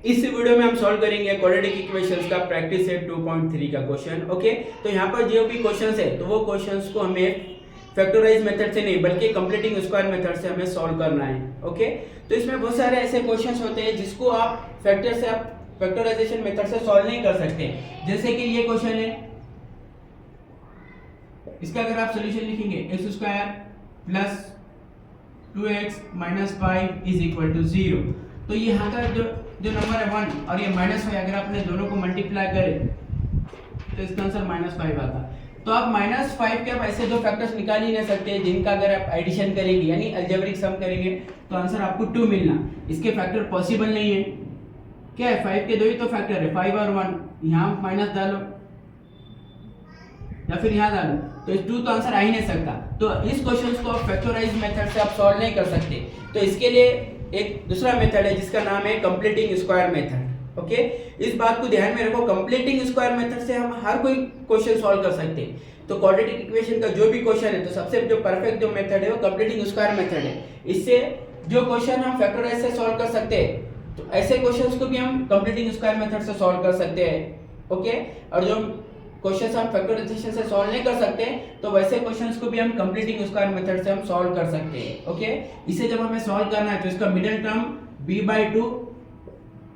इस वीडियो में हम सॉल्व करेंगे क्वाड्रेटिक इक्वेशंस का प्रैक्टिस सेट 2.3 का क्वेश्चन। ओके, तो यहाँ पर जो भी क्वेश्चंस है तो वो क्वेश्चंस को हमें फैक्टराइज मेथड से नहीं बल्कि कंप्लीटिंग स्क्वायर मेथड से हमें सॉल्व करना है। ओके, तो इसमें बहुत सारे ऐसे क्वेश्चंस होते हैं जिसको आप फैक्टराइजेशन मेथड से सॉल्व नहीं कर सकते। जैसे कि ये क्वेश्चन है, इसका अगर आप सोल्यूशन लिखेंगे x square plus 2x minus 5 is equal to 0, तो यहाँ का जो नंबर है 1 और ये -5, अगर आपने दोनों को मल्टीप्लाई करें तो इसका आंसर -5 आता। तो आप -5 के आप ऐसे दो फैक्टर्स निकाल ही नहीं सकते जिनका अगर आप एडिशन करेंगे यानी अलजेब्रिक सम करेंगे तो आंसर आपको 2 मिलना। इसके फैक्टर पॉसिबल नहीं है। क्या है, 5 के दो ही तो फैक्टर है, 5 और 1। यहाँ माइनस डालो या फिर यहाँ डालो तो 2 तो आंसर आ ही नहीं सकता। तो इस क्वेश्चन को फैक्टराइज मेथड से आप सॉल्व नहीं कर सकते। तो इसके लिए एक दूसरा मेथड है जिसका नाम है कंप्लीटिंग स्क्वायर मेथड। ओके, इस बात को ध्यान में रखो, कंप्लीटिंग स्क्वायर मेथड से हम हर कोई क्वेश्चन सॉल्व कर सकते हैं। तो क्वाड्रेटिक इक्वेशन का जो भी क्वेश्चन है तो सबसे जो परफेक्ट जो मेथड है वो कंप्लीटिंग स्क्वायर मेथड है। इससे जो क्वेश्चन हम फैक्टराइज से सॉल्व कर सकते हैं तो ऐसे क्वेश्चंस को भी हम कंप्लीटिंग स्क्वायर मेथड से सॉल्व कर सकते हैं। ओके, और जो क्वेश्चंस हम फैक्टराइजेशन से सॉल्व नहीं कर सकते तो वैसे क्वेश्चंस को भी हम कंप्लीटिंग स्क्वायर मेथड से हम सॉल्व कर सकते हैं। ओके, इसे जब हमें सॉल्व करना है तो इसका मिडिल टर्म b/2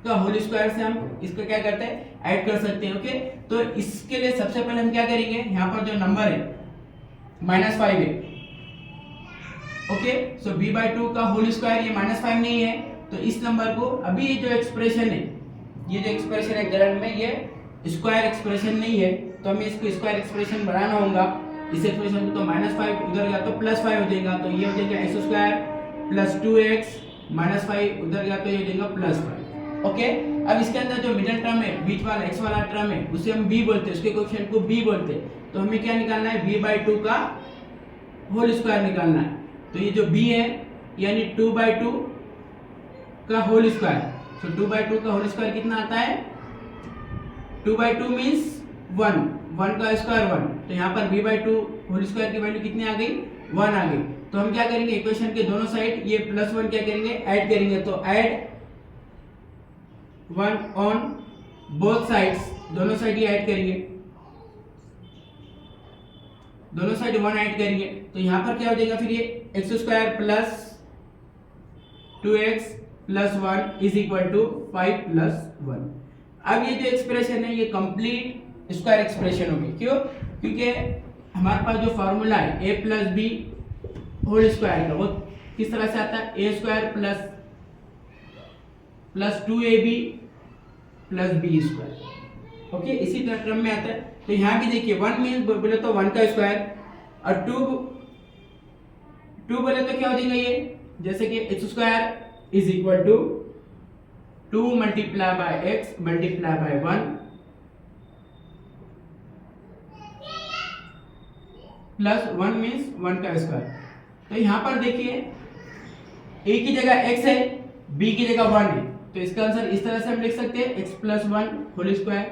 का होल स्क्वायर से हम इसका क्या करते हैं, ऐड कर सकते हैं। ओके, तो इसके लिए सबसे पहले हम क्या करेंगे, यहाँ पर जो नंबर है -5 है। ओके, सो b/2 का होल स्क्वायर ये -5 नहीं है, तो इस नंबर को अभी ये जो एक्सप्रेशन है, ये जो एक्सप्रेशन है ग्रांड में ये स्क्वायर एक्सप्रेशन नहीं है, तो हमें इसको स्क्वायर एक्सप्रेशन बनाना होगा। इस एक्सप्रेशन को तो -5 उधर गया तो +5 हो जाएगा, तो ये हो जाएगा x² प्लस 2x -5 उधर गया तो ये हो जाएगा +5। ओके, अब इसके अंदर जो मिडिल टर्म है, बीच वाला x वाला टर्म है, उसे हम b बोलते हैं, उसके कोएफिशिएंट को b बोलते हैं। तो हमें क्या निकालना है, b/2 का होल स्क्वायर निकालना है। तो ये जो b है यानी 2/2 का होल स्क्वायर, तो 2/2 का होल स्क्वायर कितना आता है, 2/2 मींस 1 का स्क्वायर 1, तो यहाँ पर b/2 होल स्क्वायर की वैल्यू कितनी आ गई, 1 आ गई। तो हम क्या करेंगे, इक्वेशन के दोनों साइड ये +1 क्या करेंगे, ऐड करेंगे। तो ऐड 1 ऑन बोथ साइड्स, दोनों साइड ये ऐड करेंगे, दोनों साइड 1 ऐड करेंगे। तो यहाँ पर क्या हो जाएगा, फिर ये x² प्लस 2x प्लस 1 इज इक्वल टू 5 + 1। अब ये जो एक्सप्रेशन है ये कंप्लीट स्क्वायर एक्सप्रेशन होगी। क्यों, क्योंकि हमारे पास जो फॉर्मूला है a + b होल स्क्वायर का, वो किस तरह से आता है, a² plus 2ab plus b²। Okay, इसी तरह क्रम में आता है। तो यहाँ भी देखिए 1 मीन बोले तो 1 का स्क्वायर और 2 बोले तो क्या हो जाएगा, ये जैसे कि x² is equal to 2 multiply by x multiply by 1 plus 1 means 1 का स्क्वायर। तो यहाँ पर देखिए a की जगह x है, b की जगह 1 है, तो इसका आंसर इस तरह से हम लिख सकते हैं x + 1 होल स्क्वायर।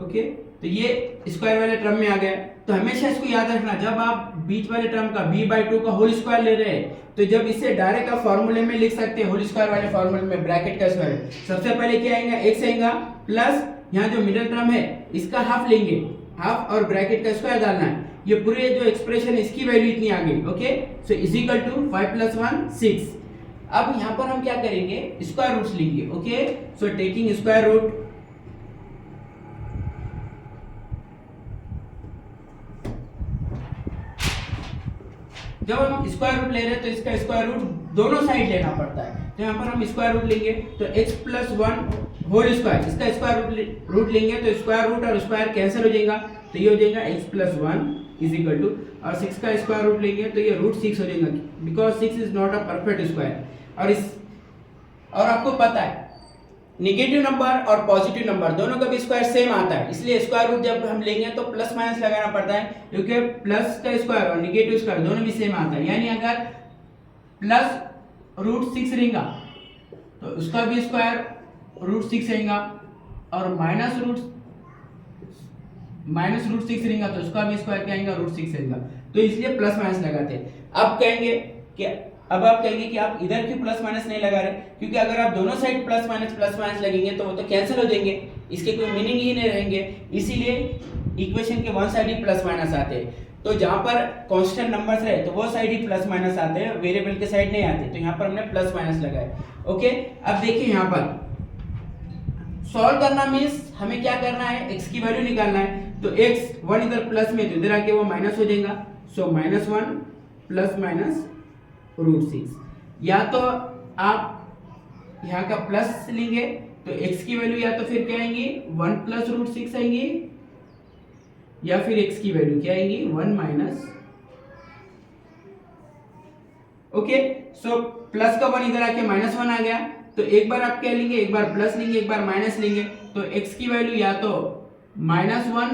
ओके, तो ये स्क्वायर वाले टर्म में आ गया। तो हमेशा इसको याद रखना, जब आप बीच वाले टर्म का b/2 का होल स्क्वायर ले रहे हैं तो जब इसे डायरेक्ट आप फॉर्मूले में लिख सकते हैं, होल स्क्वायर वाले फॉर्मूले में ब्रैकेट का स्क्वायर, सबसे पहले क्या आएगा, x आएगा प्लस यहाँ जो मिडिल टर्म है इसका हाफ लेंगे, हाफ और ब्रैकेट का स्क्वायर डालना है। ये पूरे जो एक्सप्रेशन है इसकी वैल्यू इतनी आ गई। Okay, so is equal to 5 + 1 6। अब यहाँ पर हम क्या करेंगे, स्क्वायर रूट्स लेंगे। Okay, so taking square root, जब हम स्क्वायर रूट ले रहे हैं तो इसका स्क्वायर रूट दोनों साइड लेना पड़ता है। तो यहाँ पर हम स्क्वायर रूट लेंगे तो x + 1 होल स्क्वायर, इसका स्क्वायर रूट लेंगे तो स्क्वायर रूट और स्क्वायर कैंसिल हो जाएगा, तो ये हो जाएगा x + 1 इज इक्वल टू, और 6 का स्क्वायर रूट लेंगे तो ये √6 हो जाएगा, because 6 is not a perfect square. और आपको पता है निगेटिव नंबर और पॉजिटिव नंबर दोनों का भी स्क्वायर सेम आता है, इसलिए स्क्वायर रूट जब हम लेंगे तो प्लस माइनस लगाना पड़ता है, क्योंकि प्लस का स्क्वायर और निगेटिव स्क्वायर दोनों भी सेम आता है। यानी अगर +√6 रहेगा तो उसका भी स्क्वायर √6 रहेगा, और -√6 रहेगा तो उसका भी स्क्वायर क्या आएगा, √6 रहेगा। तो इसलिए प्लस माइनस लगाते हैं। अब कहेंगे कि अब आप कहेंगे कि आप इधर क्यों प्लस माइनस नहीं लगा रहे, क्योंकि अगर आप दोनों साइड प्लस माइनस लगेंगे तो वो तो कैंसिल हो जाएंगे, इसके कोई मीनिंग ही नहीं रहेंगे, इसीलिए इक्वेशन के वन साइड ही प्लस माइनस आते हैं। तो जहां पर कांस्टेंट नंबर्स रहे तो वो साइड ही प्लस माइनस आते हैं, वेरिएबल के साइड नहीं आते, तो यहाँ पर हमने प्लस माइनस लगाए। ओके, अब देखिए यहाँ पर सॉल्व करना मीन्स हमें क्या करना है, x की वैल्यू निकालना है। तो x 1 इधर प्लस में तो इधर आके वो माइनस हो जाएगा, सो -1 प्लस माइनस √6। या तो आप यहाँ का प्लस लेंगे तो x की वैल्यू या तो फिर क्या आएंगी 1 प्लस √6 आएंगी, या फिर x की वैल्यू क्या आएंगी 1 माइनस। ओके, सो प्लस का 1 इधर आके -1 आ गया, तो एक बार आप क्या लेंगे, एक बार प्लस लेंगे, एक बार माइनस लेंगे, तो x की वैल्यू या तो -1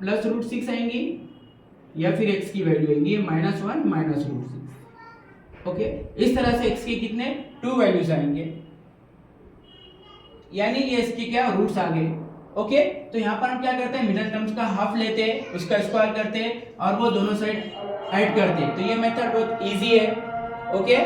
प्लस √6 आएंगी, या फिर x की वैल्यू आएंगी -1 माइनस √6। ओके, इस तरह से x के कितने 2 वैल्यूज आएंगे, यानी ये इसके क्या रूट्स आ गए। ओके, तो यहाँ पर हम क्या करते हैं, मिडिल टर्म्स का हाफ लेते हैं, उसका स्क्वायर करते हैं और वो दोनों साइड ऐड करते हैं, तो ये मेथड बहुत इजी है। ओके।